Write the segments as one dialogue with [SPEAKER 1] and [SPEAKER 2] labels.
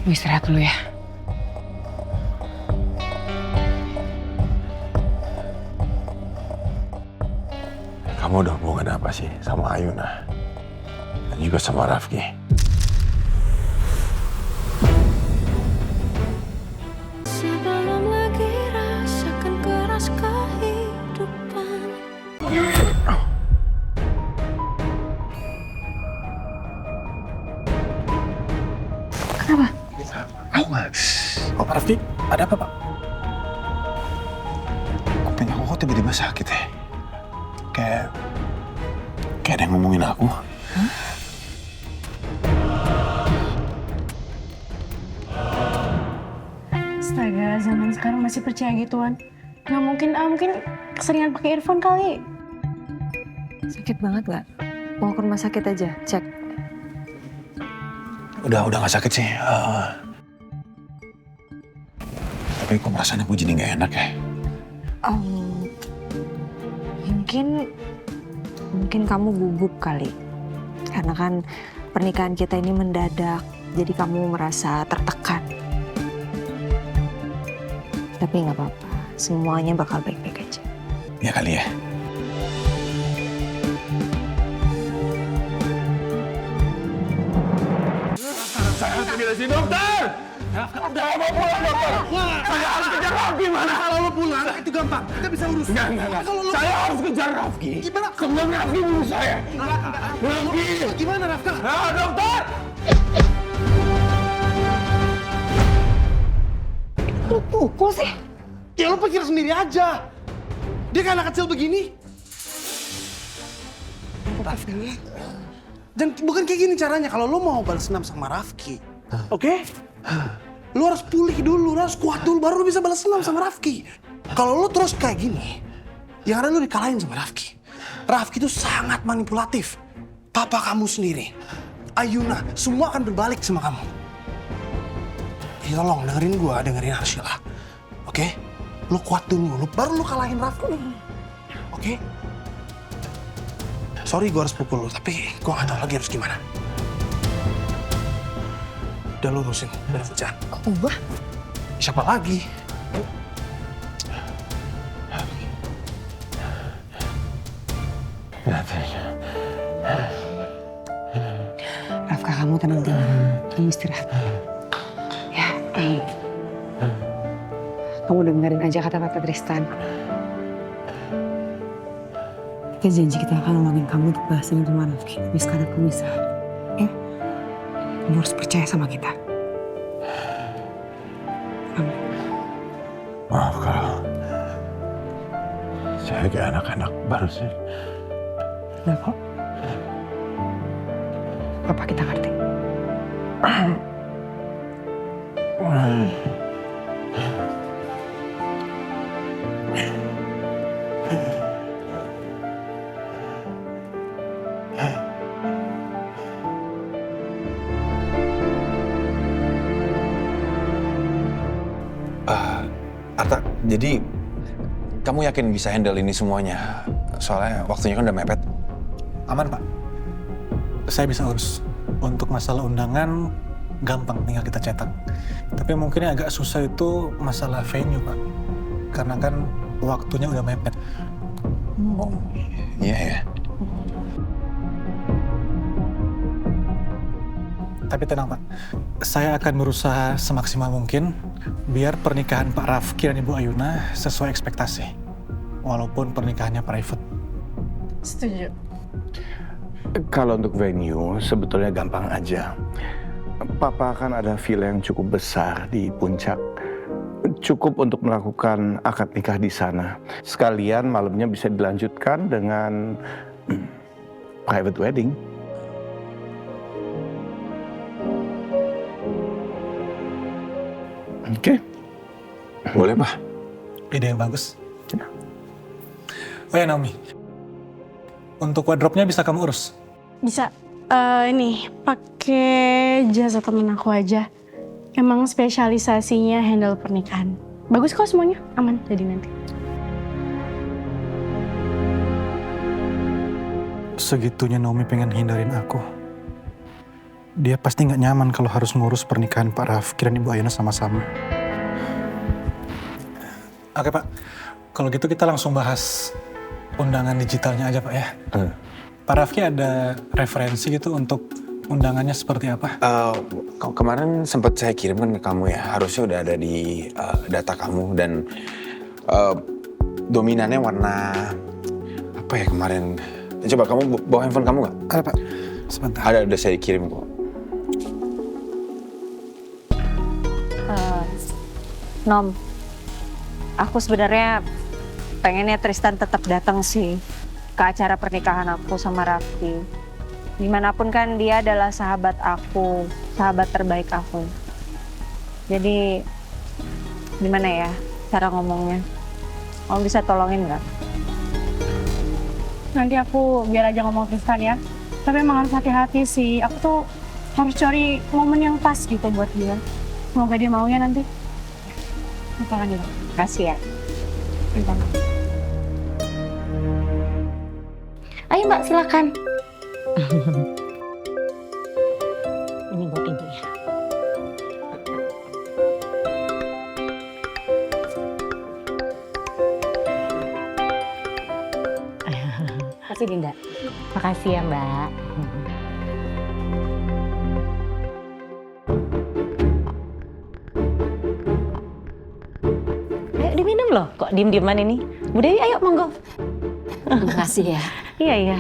[SPEAKER 1] Istirahat dulu ya.
[SPEAKER 2] Kamu udah hubungan apa sih sama Ayuna? Dan juga sama Rafki?
[SPEAKER 3] Sebelum lagi rasakan keras kehidupan.
[SPEAKER 1] Kenapa?
[SPEAKER 2] Oh, Pak Rafki, ada apa, Pak? Kuping aku kok tiba-tiba sakit ya? Kayak ada yang ngomongin aku.
[SPEAKER 1] Hah? Astaga, zaman sekarang masih percaya gituan. Nggak mungkin, mungkin keseringan pakai earphone kali.
[SPEAKER 4] Sakit banget nggak? Mau ke rumah sakit aja, cek.
[SPEAKER 2] Udah nggak sakit sih. Tapi kok perasaan aku jadi nggak enak ya?
[SPEAKER 4] Mungkin kamu gugup kali. Karena kan pernikahan kita ini mendadak, jadi kamu merasa tertekan. Tapi nggak apa-apa, semuanya bakal baik-baik aja.
[SPEAKER 2] Ya kali ya. Saya harus ke dokter! Udah mau pulang, dokter! Saya harus kejar Rafki, mana?
[SPEAKER 5] Kalau lo pulang, itu gampang. Kita bisa urus.
[SPEAKER 2] Enggak. Saya harus kejar Rafki.
[SPEAKER 5] Gimana?
[SPEAKER 2] Sebelum Rafki bunuh saya. Rafki!
[SPEAKER 5] Gimana, Rafka?
[SPEAKER 2] Dokter!
[SPEAKER 5] Lu pukul sih? Ya lo pikir sendiri aja. Dia kayak anak kecil begini. Rafki. Dan bukan kayak gini caranya. Kalau lo mau balas dendam sama Rafki, oke? Lo harus pulih dulu, lo harus kuat dulu, baru lo bisa balas dendam sama Rafki. Kalau lo terus kayak gini, yang ada lo dikalahin sama Rafki. Rafki itu sangat manipulatif. Papa kamu sendiri, Ayuna, semua akan berbalik sama kamu. Jadi tolong dengerin gua, dengerin Arshila. Oke? Lo kuat dulu, baru lo kalahin Rafki. Oke? Sorry gua harus pukul lo, tapi gua gak tahu lagi harus gimana. Udah lo urusin, udah kerjaan.
[SPEAKER 1] Ubah?
[SPEAKER 5] Siapa lagi?
[SPEAKER 1] Rafka, kamu tenang. Kamu istirahat. Ya. Kamu dengerin aja kata Papa Tristan. Kita janji kita akan nolongin kamu untuk bahas dengan sama Rafki. Tapi sekarang kamu istirahat. Ya? Kamu harus percaya sama kita. Kamu.
[SPEAKER 2] Maaf kalau saya kayak anak-anak baru sih.
[SPEAKER 1] Udah kok. Papa kita ngerti.
[SPEAKER 2] Arta, jadi kamu yakin bisa handle ini semuanya? Soalnya waktunya kan udah mepet.
[SPEAKER 6] Aman, Pak. Saya bisa urus. Untuk masalah undangan, gampang tinggal kita cetak. Tapi mungkin yang agak susah itu masalah venue, Pak. Karena kan waktunya udah mepet.
[SPEAKER 2] Oh, iya ya.
[SPEAKER 6] Tapi tenang, Pak. Saya akan berusaha semaksimal mungkin biar pernikahan Pak Rafki dan Ibu Ayuna sesuai ekspektasi. Walaupun pernikahannya private.
[SPEAKER 1] Setuju.
[SPEAKER 7] Kalau untuk venue sebetulnya gampang aja. Papa kan ada villa yang cukup besar di puncak. Cukup untuk melakukan akad nikah di sana. Sekalian malamnya bisa dilanjutkan dengan private wedding. Oke.
[SPEAKER 2] Boleh, Pak?
[SPEAKER 6] Ide yang bagus. Oh ya, Naomi. Untuk wardrobe-nya bisa kamu urus?
[SPEAKER 8] Bisa. Ini pakai jasa temen aku aja. Emang spesialisasinya handle pernikahan. Bagus kok semuanya, aman jadi nanti.
[SPEAKER 6] Segitunya Naomi pengen hindarin aku. dia pasti nggak nyaman kalau harus ngurus pernikahan Pak Rafki dan Ibu Ayana sama-sama. Oke Pak, kalau gitu kita langsung bahas undangan digitalnya aja Pak ya. Pak Rafki ada referensi gitu untuk undangannya seperti apa?
[SPEAKER 9] Kemarin sempat saya kirimkan ke kamu ya, harusnya udah ada di data kamu dan dominannya warna apa ya kemarin? Coba kamu bawa handphone kamu nggak?
[SPEAKER 6] Ada Pak, sebentar.
[SPEAKER 9] Ada, udah saya kirim kok.
[SPEAKER 4] Nom, aku sebenarnya pengennya Tristan tetap datang sih ke acara pernikahan aku sama Rafki. Dimanapun kan dia adalah sahabat aku, sahabat terbaik aku. Jadi gimana ya cara ngomongnya? Kamu bisa tolongin nggak?
[SPEAKER 8] Nanti aku biar aja ngomong Tristan ya. Tapi emang harus hati-hati sih. Aku tuh harus cari momen yang pas gitu buat dia. Semoga dia mau ya nanti. Lupakan dulu.
[SPEAKER 4] Kasih ya.
[SPEAKER 8] Bentar.
[SPEAKER 10] Ayo Mbak, silakan.
[SPEAKER 4] Ini buat ibu ya. Kasih Dinda.
[SPEAKER 10] Makasih ya Mbak. Ayo diminum loh, kok diem-dieman ini. Bu Dewi ayo monggo.
[SPEAKER 1] Makasih ya.
[SPEAKER 10] Iya, iya.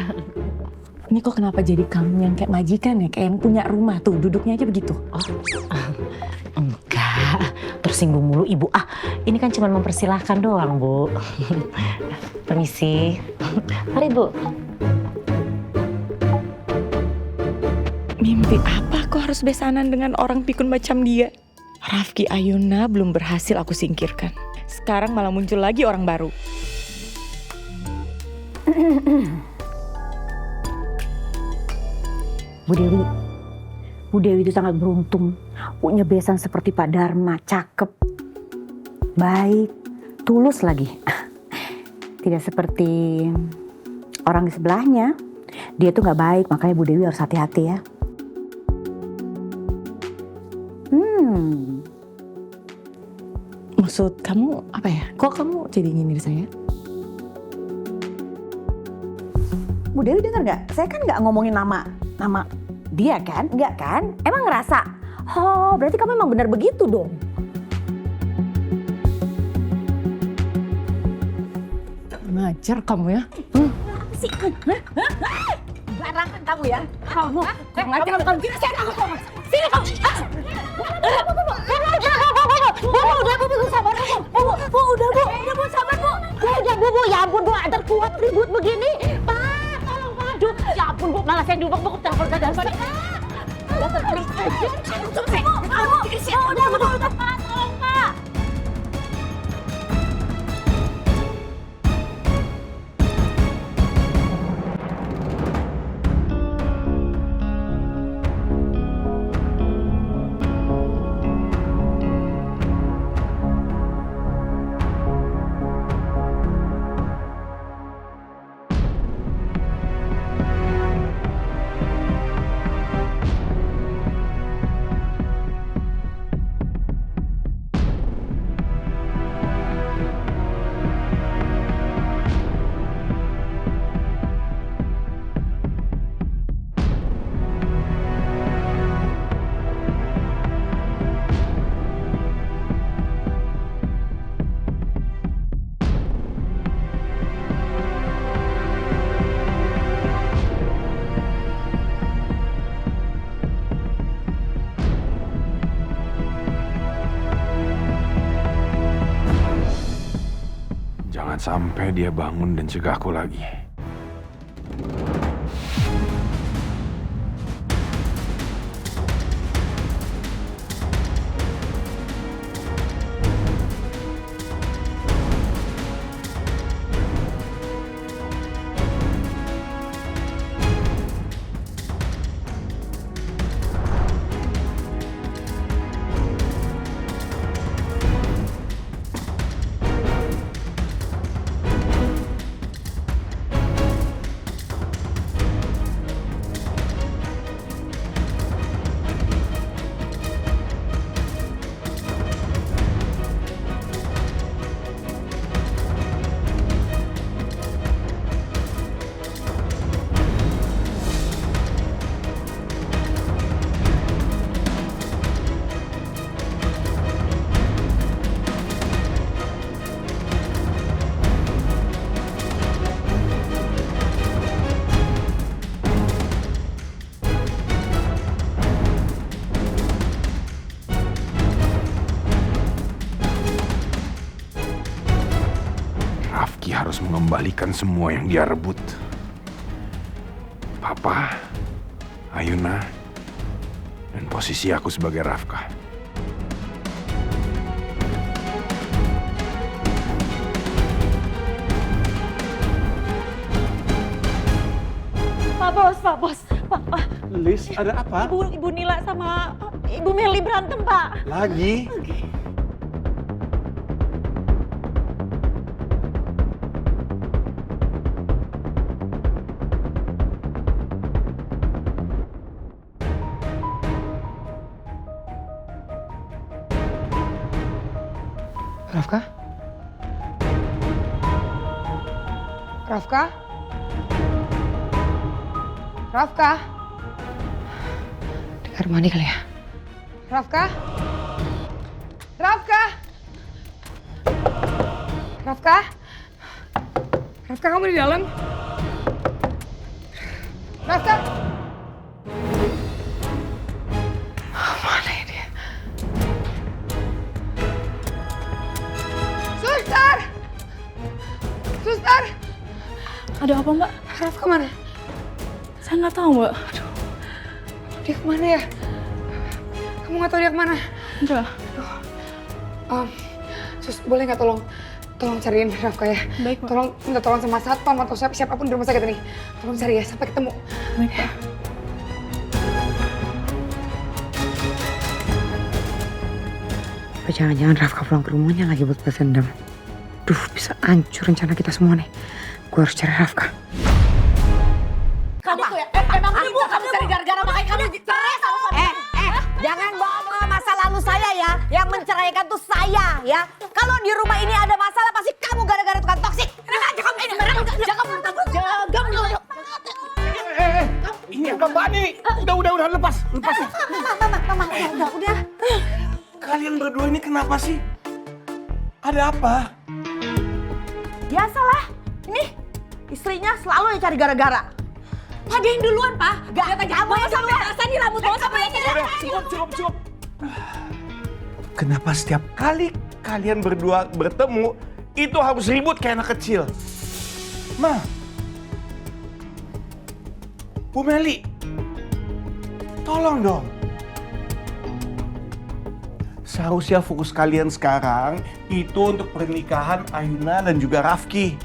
[SPEAKER 1] Ini kok kenapa jadi kamu yang kayak majikan ya? Kayak yang punya rumah tuh, duduknya aja begitu.
[SPEAKER 10] Enggak, tersinggung mulu Ibu. Ini kan cuma mempersilahkan doang, Bu. Permisi. Mari, Bu.
[SPEAKER 11] Mimpi apa kok harus besanan dengan orang pikun macam dia? Rafki Ayuna belum berhasil aku singkirkan. Sekarang malah muncul lagi orang baru.
[SPEAKER 1] Bu Dewi itu sangat beruntung. Punya besan seperti Pak Dharma, cakep, baik, tulus lagi. Tidak seperti orang di sebelahnya. Dia tuh gak baik, makanya Bu Dewi harus hati-hati ya.
[SPEAKER 11] Maksud kamu apa ya? Kok kamu jadi nyindir saya?
[SPEAKER 1] Bu Dewi dengar nggak? Saya kan nggak ngomongin nama dia kan? Nggak kan? Emang ngerasa? Oh, berarti kamu emang benar begitu dong.
[SPEAKER 11] Ngajar kamu ya?
[SPEAKER 1] Sih, barangan kamu ya? Kamu ngajar kamu kira saya nggak ngomong. Sini kamu. Bu, sabar Bu. Udah Bu, sabar Bu.
[SPEAKER 10] Udah Bu, ya ampun Bu, ada kuat ribut begini. Pak, tolong Pak. Aduh, ya ampun Bu, malah saya diubah Bu, telepon saya dari mana. Udah terpelik. Udah Pak, tolong Pak.
[SPEAKER 9] Jangan sampai dia bangun dan cegah aku lagi. mengembalikan semua yang dia rebut. Papa, Ayuna, dan posisi aku sebagai Rafka.
[SPEAKER 10] Pak Bos. Pak.
[SPEAKER 5] Liz, ada apa?
[SPEAKER 10] Ibu Nila sama Ibu Meli berantem, Pak.
[SPEAKER 5] Lagi?
[SPEAKER 12] Rafka? Rafka? Rafka? Dengar mandi kali ya? Rafka? Rafka? Rafka? Rafka, kamu di dalam? Rafka? Mana ini? Suster! Suster!
[SPEAKER 8] Ada apa, Mbak?
[SPEAKER 12] Rafka mana?
[SPEAKER 8] Saya nggak tahu, Mbak.
[SPEAKER 12] Aduh, dia kemana ya? Kamu nggak tahu dia kemana?
[SPEAKER 8] Enggak.
[SPEAKER 12] Sus, boleh nggak tolong cariin Rafka ya?
[SPEAKER 8] Baik, Pak.
[SPEAKER 12] Tolong minta tolong sama satpam atau siapapun di rumah sakit ini. Tolong cari ya sampai ketemu.
[SPEAKER 8] Baik, Pak.
[SPEAKER 12] Apa jangan-jangan Rafka pulang ke rumahnya lagi buat balas dendam? Duh, bisa hancur rencana kita semua nih. Gue harus cari Rafka.
[SPEAKER 10] Kamu tuh ya, emang ibu kamu cari gara-gara makanya kamu cerai sama suami.
[SPEAKER 1] Jangan bawa masalah lalu saya ya. Yang menceraikan tuh saya ya. Kalau di rumah ini ada masalah pasti kamu gara-gara tukang toksik.
[SPEAKER 7] Ini agak Bani. Udah, lepas.
[SPEAKER 1] Mama, udah.
[SPEAKER 7] Kalian berdua ini kenapa sih? Ada apa?
[SPEAKER 1] Biasalah. Ini istrinya selalu yang cari gara-gara. Pak, dia yang duluan, Pak. Gak kamu yang sampai rasa nih rambut bawah sampai ini.
[SPEAKER 7] Cukup. Kenapa setiap kali kalian berdua bertemu, itu harus ribut kayak anak kecil? Ma, Bu Meli, tolong dong. Seharusnya fokus kalian sekarang itu untuk pernikahan Ayuna dan juga Rafki.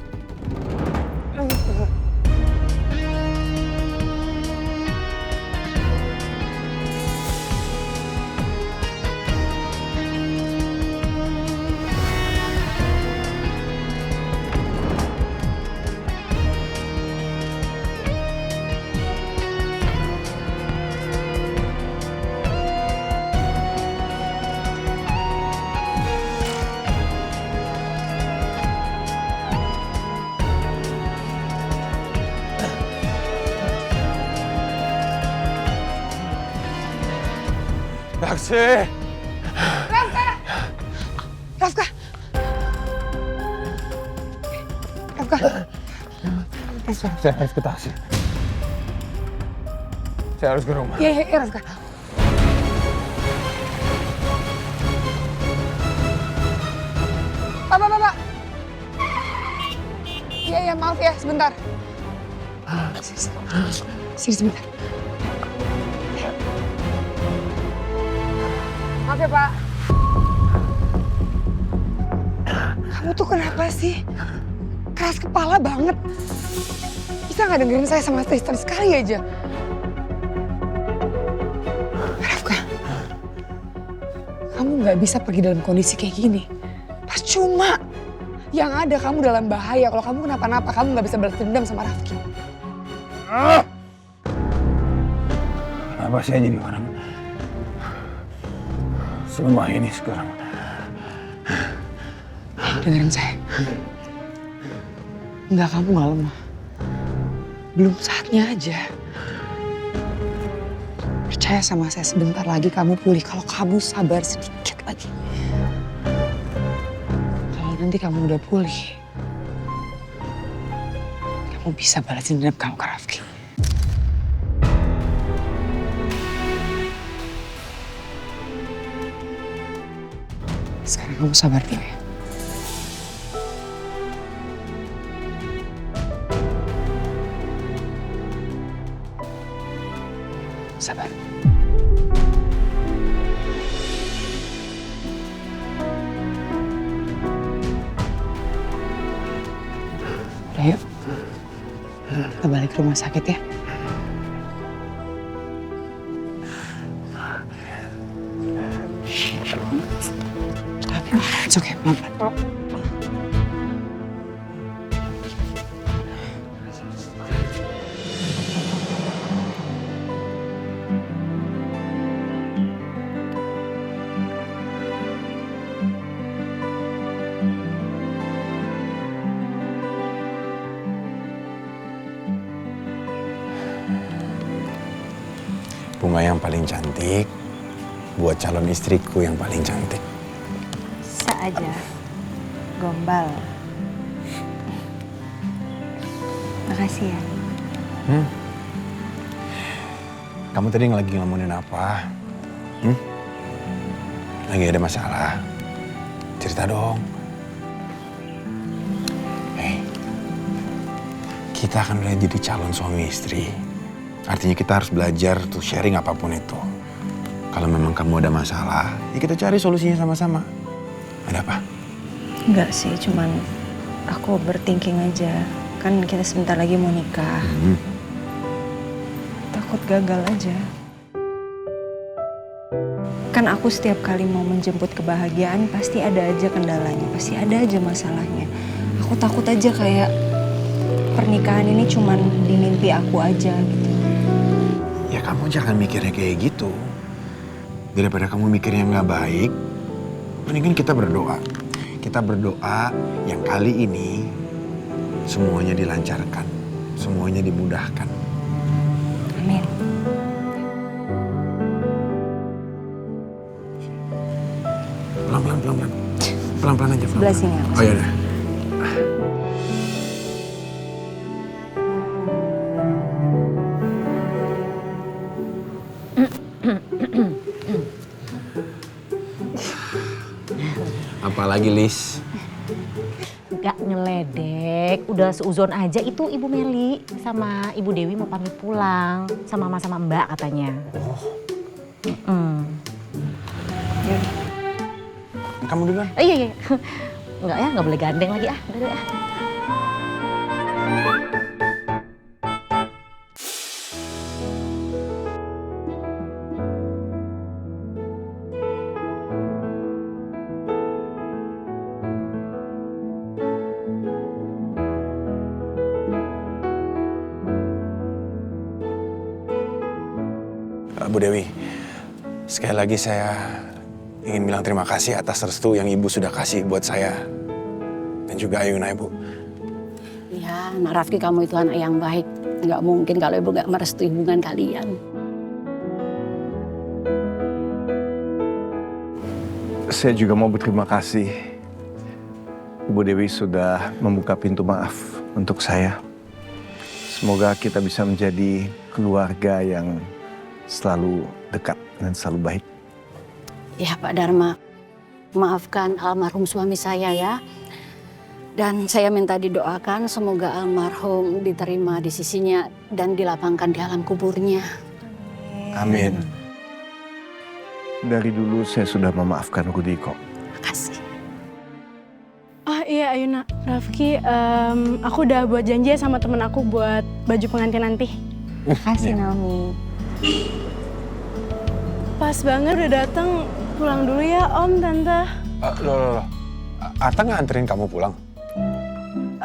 [SPEAKER 7] Taksi!
[SPEAKER 12] Rafka!
[SPEAKER 9] Saya harus ke taksi. Saya harus ke rumah.
[SPEAKER 12] Iya, Rafka. Pak. Iya, maaf ya, sebentar. Sini sebentar. Maaf ya, Pak. Kamu tuh kenapa sih? Keras kepala banget. Bisa nggak dengerin saya sama Tristan sekali aja? Rafka, kamu nggak bisa pergi dalam kondisi kayak gini. Percuma. Yang ada kamu dalam bahaya. Kalau kamu kenapa-napa, kamu nggak bisa balas dendam sama Rafki.
[SPEAKER 9] Kenapa saya jadi orang selemah ini sekarang?
[SPEAKER 12] Dengerin saya. Enggak, kamu nggak lemah. Belum saatnya aja. Percaya sama saya, sebentar lagi kamu pulih. Kalau kamu sabar sedikit lagi. Kalau nanti kamu udah pulih, kamu bisa balasin dendam kamu ke Rafki. Sekarang kamu sabar dulu ya. kita balik ke rumah sakit ya. It's okay, Mama.
[SPEAKER 9] Bunga yang paling cantik buat calon istriku yang paling cantik.
[SPEAKER 4] Bisa aja. Gombal. Makasih ya.
[SPEAKER 9] Kamu tadi lagi ngelamunin apa? Lagi ada masalah? Cerita dong. Kita akan udah jadi calon suami istri. Artinya kita harus belajar tuh sharing apapun itu. Kalau memang kamu ada masalah, ya kita cari solusinya sama-sama. Ada apa?
[SPEAKER 4] Enggak sih, cuman aku overthinking aja. Kan kita sebentar lagi mau nikah. Takut gagal aja. Kan aku setiap kali mau menjemput kebahagiaan pasti ada aja kendalanya, pasti ada aja masalahnya. Aku takut aja kayak pernikahan ini cuman di mimpi aku aja gitu.
[SPEAKER 9] Ya kamu jangan mikirnya kayak gitu. Daripada kamu mikirnya nggak baik, mendingan kita berdoa. Kita berdoa yang kali ini semuanya dilancarkan, semuanya dimudahkan.
[SPEAKER 4] Amin.
[SPEAKER 9] Pelan-pelan aja.
[SPEAKER 4] Sebelah sini aku.
[SPEAKER 9] Oh ya udah. Apalagi Lis?
[SPEAKER 10] Gak ngeledek, udah seuzon aja. Itu Ibu Meli sama Ibu Dewi mau pamit pulang sama Mama sama Mbak katanya.
[SPEAKER 4] Ya.
[SPEAKER 9] Kamu duluan.
[SPEAKER 10] Iya. Enggak ya, nggak boleh gandeng lagi ah. Udah deh ah.
[SPEAKER 9] Bu Dewi, sekali lagi saya ingin bilang terima kasih atas restu yang Ibu sudah kasih buat saya. Dan juga Ayuna, Ibu.
[SPEAKER 13] Ya, Nak Rafki, kamu itu anak yang baik. Nggak mungkin kalau Ibu nggak merestui hubungan kalian.
[SPEAKER 7] Saya juga mau berterima kasih. Ibu Dewi sudah membuka pintu maaf untuk saya. Semoga kita bisa menjadi keluarga yang selalu dekat dan selalu baik.
[SPEAKER 13] Ya Pak Dharma, maafkan almarhum suami saya ya. Dan saya minta didoakan semoga almarhum diterima di sisinya dan dilapangkan di alam kuburnya.
[SPEAKER 9] Amin.
[SPEAKER 7] Dari dulu saya sudah memaafkan Rudi kok.
[SPEAKER 13] Makasih.
[SPEAKER 8] Oh iya Ayuna, Rafki, aku udah buat janji sama temen aku buat baju pengantin nanti.
[SPEAKER 4] Makasih Naomi.
[SPEAKER 8] Pas banget udah datang, pulang dulu ya Om, Tante.
[SPEAKER 9] Loh. Arta nggak anterin kamu pulang?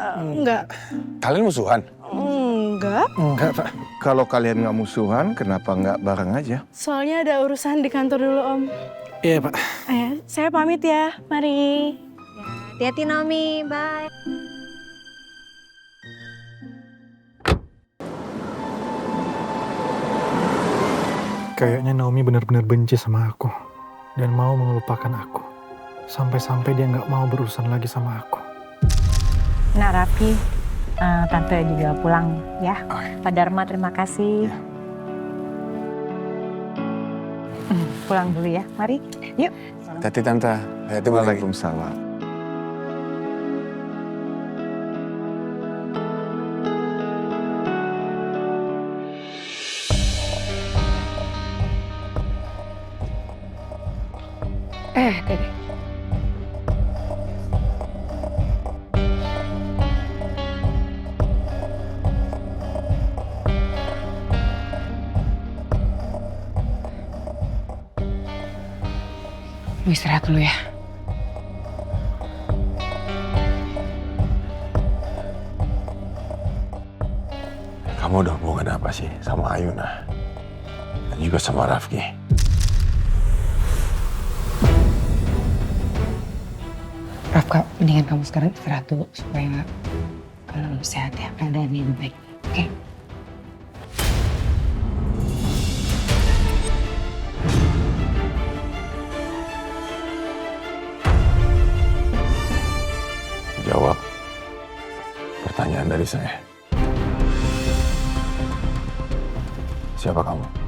[SPEAKER 8] Enggak.
[SPEAKER 9] Kalian musuhan?
[SPEAKER 8] Enggak.
[SPEAKER 7] Enggak, Pak. Kalau kalian nggak musuhan, kenapa nggak bareng aja?
[SPEAKER 8] Soalnya ada urusan di kantor dulu Om.
[SPEAKER 6] Iya, Pak.
[SPEAKER 8] Saya pamit ya, mari.
[SPEAKER 4] Hati-hati Naomi, bye.
[SPEAKER 6] Kayaknya Naomi benar-benar benci sama aku dan mau melupakan aku. Sampai-sampai dia nggak mau berurusan lagi sama aku.
[SPEAKER 10] Nak Rafki, Tante juga pulang ya. Pak Dharma terima kasih. Pulang dulu ya, mari. Yuk.
[SPEAKER 9] Hati-hati Tante. Hati-hati Bu Dewi.
[SPEAKER 7] Waalaikumsalam.
[SPEAKER 12] Dede. Lu istirahat dulu ya.
[SPEAKER 9] Kamu udah hubungan apa sih sama Ayuna? Dan juga sama Rafki?
[SPEAKER 12] Rafka, mendingan kamu sekarang istirahat dulu supaya kamu sehat ya, keadaannya lebih baik. Oke?
[SPEAKER 9] Jawab pertanyaan dari saya. Siapa kamu?